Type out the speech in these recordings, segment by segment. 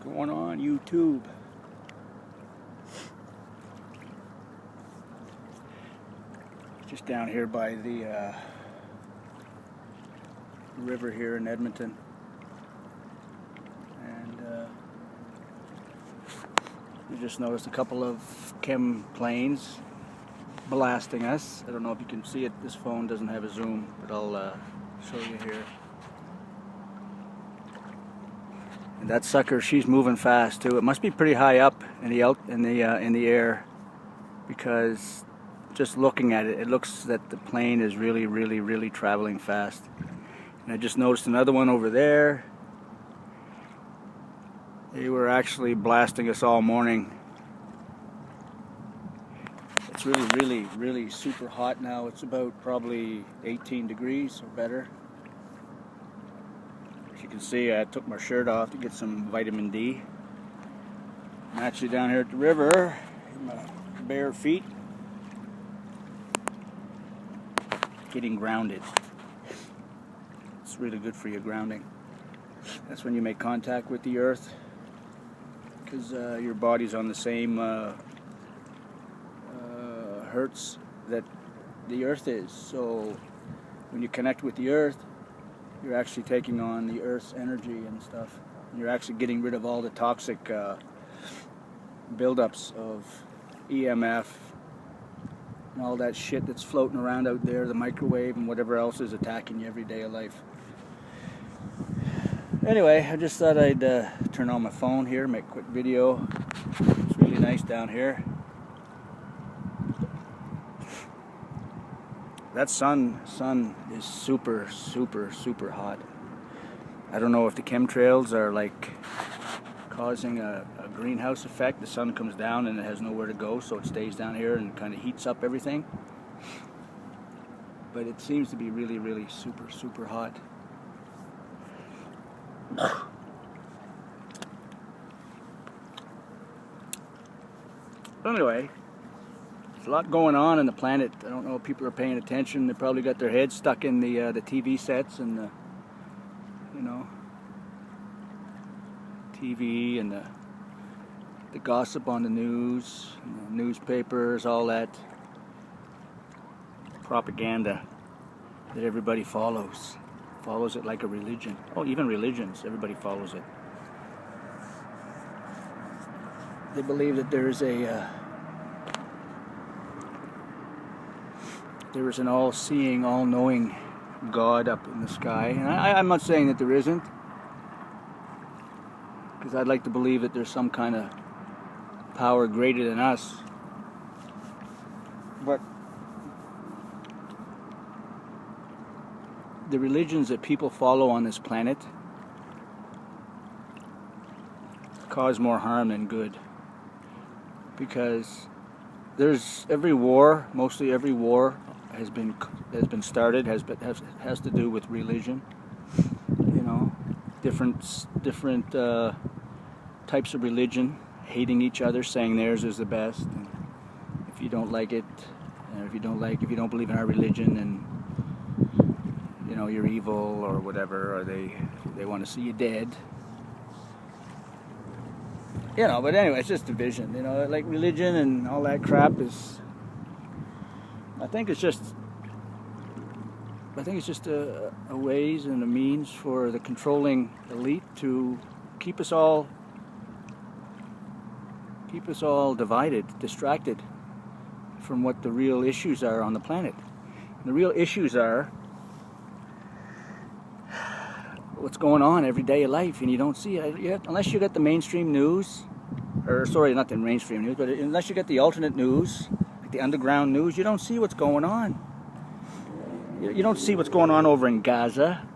Going on YouTube. Just down here by the river here in Edmonton, and we just noticed a couple of chem planes blasting us. I don't know if you can see it. This phone doesn't have a zoom, but I'll show you here. And that sucker, she's moving fast too. It must be pretty high up in the air, because just looking at it, it looks that the plane is really traveling fast. And I just noticed another one over there. They were actually blasting us all morning. It's really super hot now. It's about probably 18 degrees or better. As you can see, I took my shirt off to get some vitamin D. I'm actually down here at the river in my bare feet, getting grounded. It's really good for your grounding. That's when you make contact with the earth, because your body's on the same hertz that the earth is. So when you connect with the earth, you're actually taking on the earth's energy and stuff. You're actually getting rid of all the toxic buildups of EMF and all that shit that's floating around out there, the microwave and whatever else is attacking you every day of life. Anyway, I just thought I'd turn on my phone here, make a quick video. It's really nice down here. That sun is super hot. I don't know if the chemtrails are like causing a greenhouse effect. The sun comes down and it has nowhere to go, so it stays down here and kind of heats up everything. But it seems to be really super hot. Anyway, there's a lot going on the planet. I don't know if people are paying attention. They probably got their heads stuck in the TV sets and the, you know, TV and the gossip on the news, the newspapers, all that propaganda that everybody follows it like a religion. Oh, even religions, everybody follows it. They believe that there is an all-seeing, all-knowing God up in the sky. And I'm not saying that there isn't, because I'd like to believe that there's some kind of power greater than us. But the religions that people follow on this planet cause more harm than good, because there's mostly every war has been started has to do with religion. You know, different types of religion hating each other, saying theirs is the best. And if you don't like it, if you don't believe in our religion, and you know, you're evil or whatever, or they want to see you dead. You know, but anyway, it's just division. You know, like religion and all that crap is. I think it's just a ways and a means for the controlling elite to keep us all divided, distracted from what the real issues are on the planet. And the real issues are what's going on every day of life, and you don't see it yet unless you get the mainstream news, or sorry, not the mainstream news, but unless you get the alternate news, like the underground news. You don't see what's going on. You don't see what's going on over in Gaza,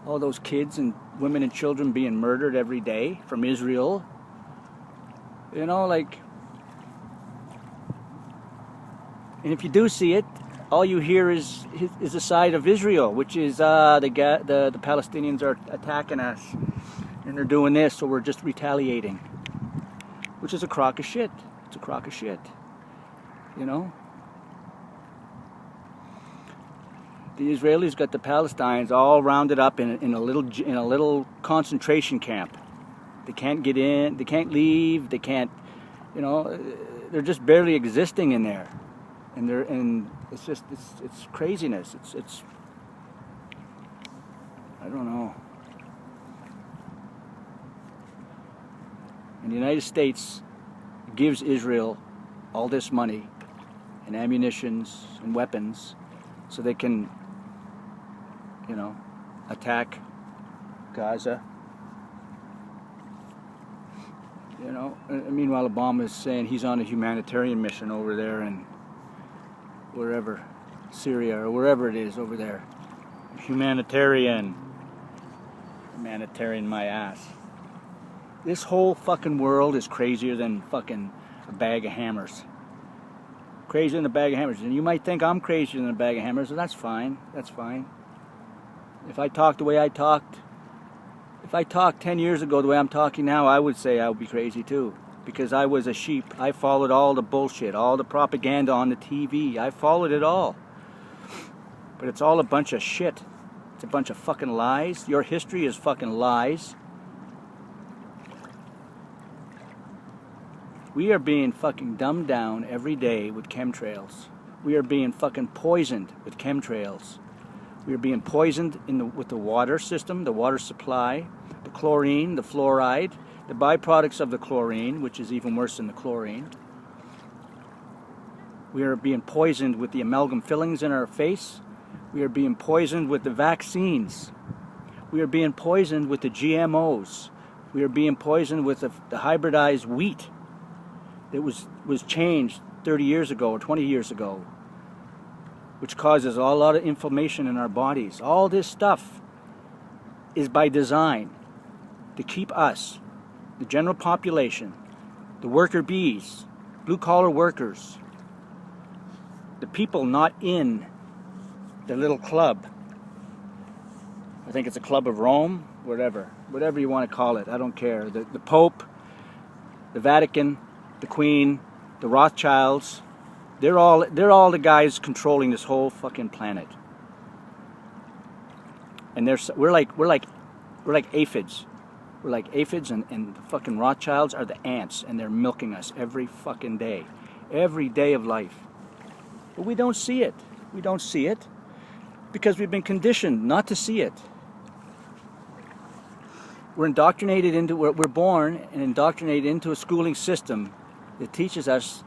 all those kids and women and children being murdered every day from Israel. You know, like, and if you do see it, all you hear is the side of Israel, which is the Palestinians are attacking us, and they're doing this, so we're just retaliating, which is a crock of shit. It's a crock of shit, you know. The Israelis got the Palestinians all rounded up in a little concentration camp, They can't get in, they can't leave, they can't, you know, they're just barely existing in there. And it's just, it's craziness. It's, I don't know. And the United States gives Israel all this money and ammunitions and weapons so they can, you know, attack Gaza. You know, meanwhile Obama is saying he's on a humanitarian mission over there in wherever, Syria or wherever it is over there. Humanitarian my ass. This whole fucking world is crazier than fucking a bag of hammers. Crazier than a bag of hammers. And you might think I'm crazier than a bag of hammers, and that's fine. That's fine. If I talked the way I talked, if I talked 10 years ago the way I'm talking now, I would say I would be crazy too. Because I was a sheep. I followed all the bullshit, all the propaganda on the TV. I followed it all. But it's all a bunch of shit. It's a bunch of fucking lies. Your history is fucking lies. We are being fucking dumbed down every day with chemtrails. We are being fucking poisoned with chemtrails. We are being poisoned with the water system, the water supply, the chlorine, the fluoride, the byproducts of the chlorine, which is even worse than the chlorine. We are being poisoned with the amalgam fillings in our face. We are being poisoned with the vaccines. We are being poisoned with the GMOs. We are being poisoned with the hybridized wheat that was changed 30 years ago or 20 years ago, which causes a lot of inflammation in our bodies. All this stuff is by design to keep us, the general population, the worker bees, blue-collar workers, the people not in the little club. I think it's a club of Rome, whatever you want to call it. I don't care. The Pope, the Vatican, the Queen, the Rothschilds, they're all the guys controlling this whole fucking planet. And we're like aphids. We're like aphids, and the fucking Rothschilds are the ants, and they're milking us every fucking day. Every day of life. But we don't see it. We don't see it because we've been conditioned not to see it. We're indoctrinated into, we're born and indoctrinated into a schooling system that teaches us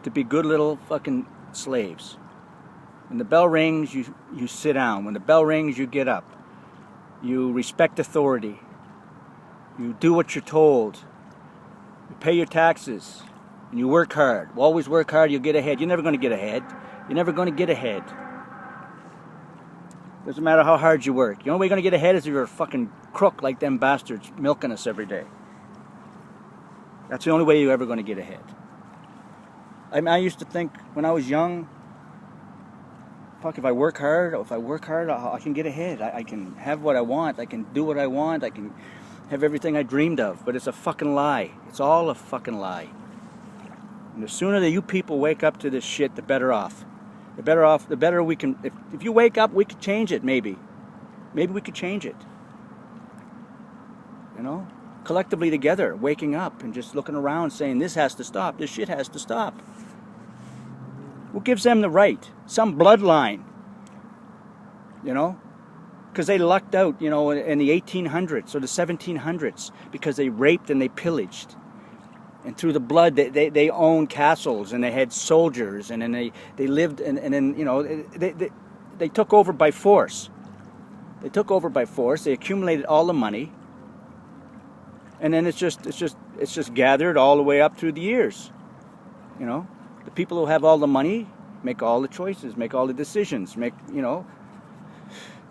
to be good little fucking slaves. When the bell rings, you sit down. When the bell rings, you get up. You respect authority. You do what you're told. You pay your taxes. And you work hard. Always work hard, you'll get ahead. You're never going to get ahead. You're never going to get ahead. Doesn't matter how hard you work. The only way you're going to get ahead is if you're a fucking crook like them bastards milking us every day. That's the only way you're ever going to get ahead. I used to think when I was young, fuck, if I work hard, I can get ahead. I can have what I want. I can do what I want. I can have everything I dreamed of. But it's a fucking lie. It's all a fucking lie. And the sooner that you people wake up to this shit, the better off. The better we can. If you wake up, we could change it, maybe. Maybe we could change it. You know? Collectively together, waking up and just looking around saying, this has to stop, this shit has to stop. Who gives them the right? Some bloodline. You know? Because they lucked out, you know, in the 1800s or the 1700s because they raped and they pillaged. And through the blood, they owned castles and they had soldiers and then they lived and then, you know, they took over by force. They took over by force. They accumulated all the money. And then it's just gathered all the way up through the years. You know, the people who have all the money make all the choices, make all the decisions, you know,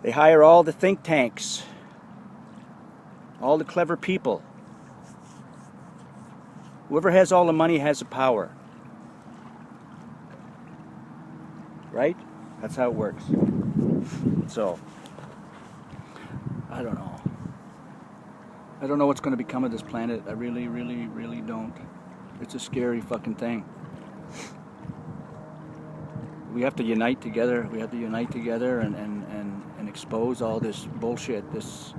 they hire all the think tanks, all the clever people. Whoever has all the money has the power. Right? That's how it works. So, I don't know. I don't know what's going to become of this planet. I really, really, really don't. It's a scary fucking thing. We have to unite together. We have to unite together and expose all this bullshit, this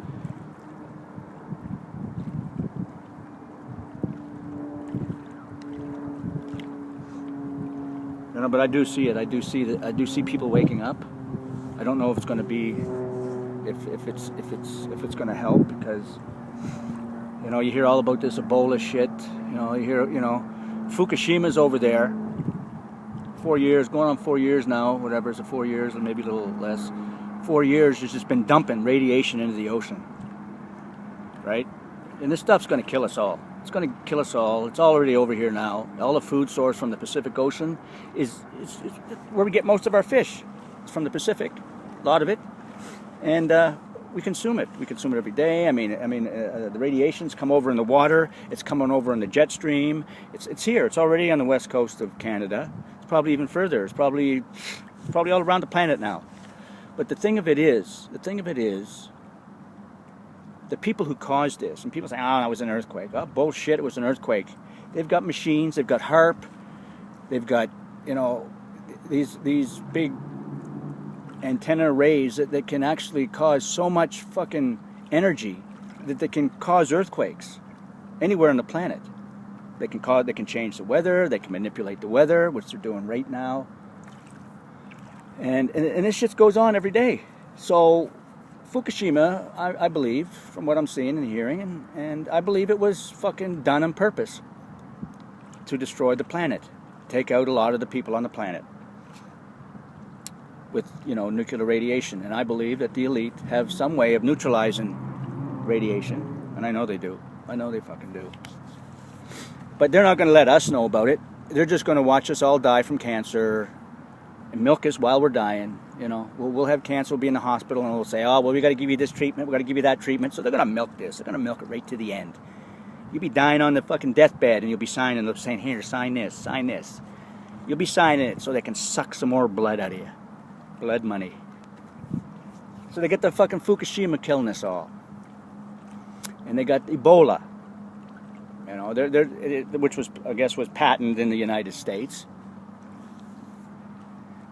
You know, but I do see it. I do see that. I do see people waking up. I don't know if it's going to be, if it's going to help, because you know, you hear all about this Ebola shit. You know, you hear, you know, Fukushima's over there. 4 years, going on 4 years now, whatever, is it 4 years or maybe a little less. 4 years, it's just been dumping radiation into the ocean, right? And this stuff's going to kill us all. It's going to kill us all. It's already over here now. All the food source from the Pacific Ocean is where we get most of our fish. It's from the Pacific, a lot of it, and we consume it. We consume it every day. I mean, the radiations come over in the water. It's coming over in the jet stream. It's here. It's already on the west coast of Canada. It's probably even further. It's probably all around the planet now. But the thing of it is, the people who caused this, and people say, oh, it was an earthquake. Oh, bullshit, it was an earthquake. They've got machines, they've got HARP, they've got, you know, these big antenna arrays that can actually cause so much fucking energy that they can cause earthquakes anywhere on the planet. They can change the weather, they can manipulate the weather, which they're doing right now. And this shit goes on every day. So Fukushima, I believe, from what I'm seeing and hearing, and I believe it was fucking done on purpose to destroy the planet, take out a lot of the people on the planet with, you know, nuclear radiation. And I believe that the elite have some way of neutralizing radiation, and I know they do. I know they fucking do. But they're not going to let us know about it. They're just going to watch us all die from cancer and milk us while we're dying. You know, we'll have cancer, we'll be in the hospital, and we'll say, oh, well, we got to give you this treatment, we got to give you that treatment. So they're going to milk this. They're going to milk it right to the end. You'll be dying on the fucking deathbed, and you'll be signing, they'll be saying, here, sign this, sign this. You'll be signing it so they can suck some more blood out of you. Blood money. So they get the fucking Fukushima killing us all. And they got Ebola. You know, which was, I guess, was patented in the United States.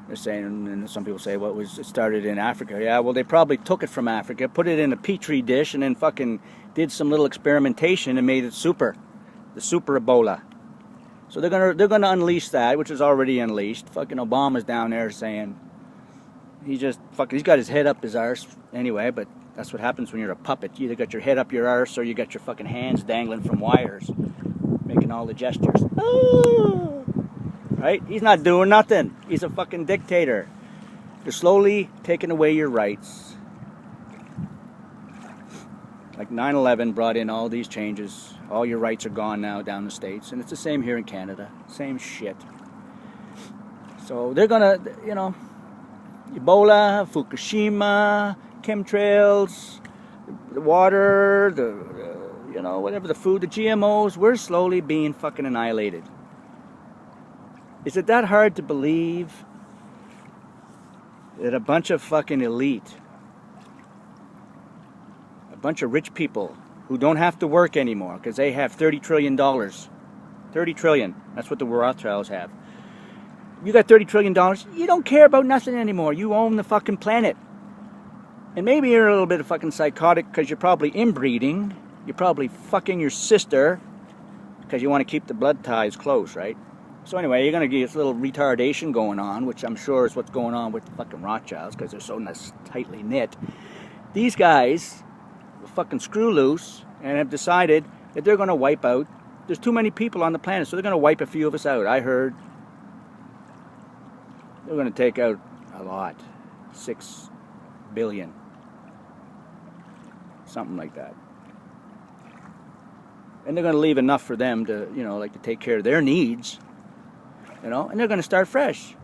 They're saying, and some people say, well, it started in Africa. Yeah, well, they probably took it from Africa, put it in a petri dish, and then fucking did some little experimentation and made it the super Ebola. So they're gonna unleash that, which is already unleashed. Fucking Obama's down there saying he's got his head up his arse anyway. But that's what happens when you're a puppet. You either got your head up your arse or you got your fucking hands dangling from wires, making all the gestures. Oh! Right? He's not doing nothing. He's a fucking dictator. They're slowly taking away your rights. Like 9/11 brought in all these changes. All your rights are gone now down the States. And it's the same here in Canada. Same shit. So they're gonna, you know, Ebola, Fukushima, chemtrails, the water, you know, whatever, the food, the GMOs, we're slowly being fucking annihilated. Is it that hard to believe that a bunch of fucking elite, a bunch of rich people who don't have to work anymore because they have $30 trillion, 30 trillion, that's what the Rothschilds have. You got $30 trillion, you don't care about nothing anymore. You own the fucking planet. And maybe you're a little bit of fucking psychotic because you're probably inbreeding. You're probably fucking your sister because you want to keep the blood ties close, right? So anyway, you're going to get this little retardation going on, which I'm sure is what's going on with the fucking Rothschilds because they're so tightly knit. These guys will fucking screw loose and have decided that they're going to wipe out. There's too many people on the planet, so they're going to wipe a few of us out. I heard they're going to take out a lot. 6 billion. Something like that. And they're going to leave enough for them to, you know, like to take care of their needs. You know, and they're going to start fresh.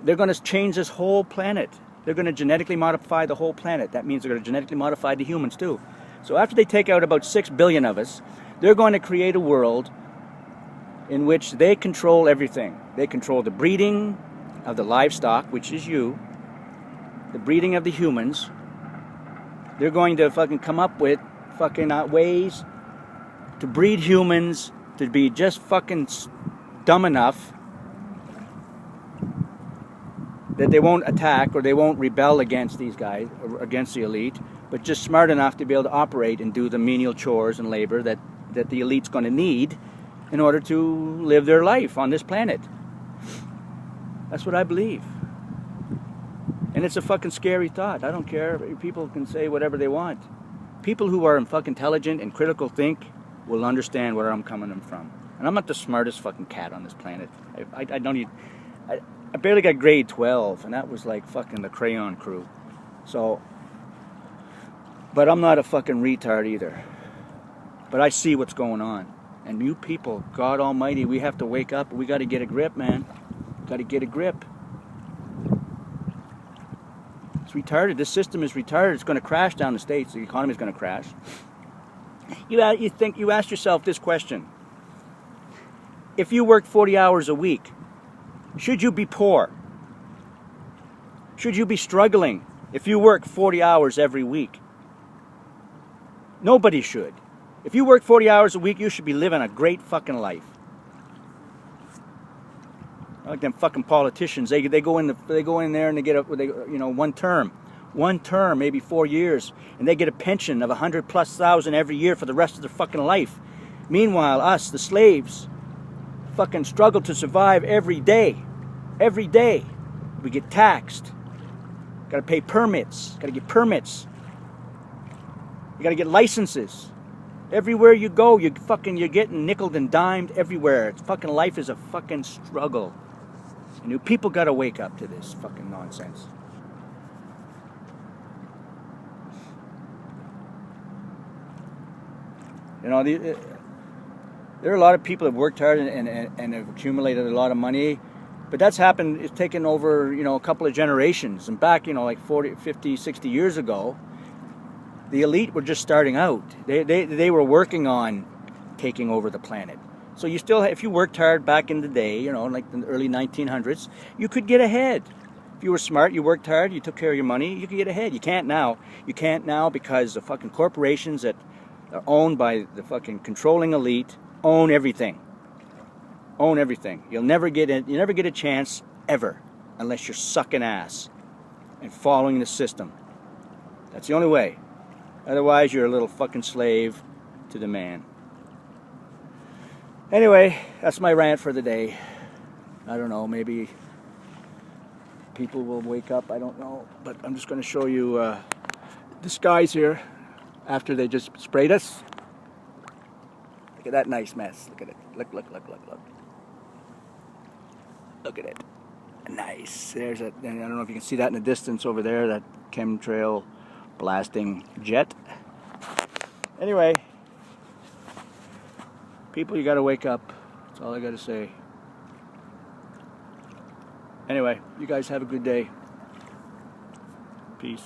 They're going to change this whole planet. They're going to genetically modify the whole planet. That means they're going to genetically modify the humans too. So after they take out about 6 billion of us, they're going to create a world in which they control everything. They control the breeding of the livestock, which is you, the breeding of the humans. They're going to fucking come up with fucking ways to breed humans to be just fucking dumb enough that they won't attack or they won't rebel against these guys, or against the elite, but just smart enough to be able to operate and do the menial chores and labor that the elite's going to need in order to live their life on this planet. That's what I believe. And it's a fucking scary thought. I don't care. People can say whatever they want. People who are fucking intelligent and critical think will understand where I'm coming from. And I'm not the smartest fucking cat on this planet. I don't even... I barely got grade 12, and that was like fucking the crayon crew. So... But I'm not a fucking retard either. But I see what's going on. And you people, God almighty, we have to wake up. We got to get a grip, man. Got to get a grip. It's retarded. This system is retarded. It's going to crash down the States. The economy is going to crash. You ask yourself this question. If you work 40 hours a week, should you be poor? Should you be struggling if you work 40 hours every week? Nobody should. If you work 40 hours a week, you should be living a great fucking life. Like them fucking politicians, they go in there and they get one term, maybe 4 years, and they get a pension of 100,000+ every year for the rest of their fucking life. Meanwhile, us, the slaves, fucking struggle to survive every day. Every day, we get taxed. Got to pay permits. Got to get permits. You got to get licenses. Everywhere you go, you're getting nickeled and dimed everywhere. It's fucking life is a fucking struggle. And you people got to wake up to this fucking nonsense. You know, there are a lot of people that have worked hard and have accumulated a lot of money. But that's happened, it's taken over, a couple of generations. And back, like 40, 50, 60 years ago, the elite were just starting out. They were working on taking over the planet. So you still, if you worked hard back in the day, like the early 1900s, you could get ahead. If you were smart, you worked hard, you took care of your money, you could get ahead. You can't now. You can't now because the fucking corporations that are owned by the fucking controlling elite own everything. Own everything. You never get a chance ever unless you're sucking ass and following the system. That's the only way. Otherwise, you're a little fucking slave to the man. Anyway, that's my rant for the day. I don't know, maybe people will wake up, I don't know. But I'm just going to show you the skies here after they just sprayed us. Look at that nice mess. Look at it. Look. Look at it. Nice. There's a, I don't know if you can see that in the distance over there, that chemtrail blasting jet. Anyway, people, you got to wake up. That's all I got to say. Anyway, you guys have a good day. Peace.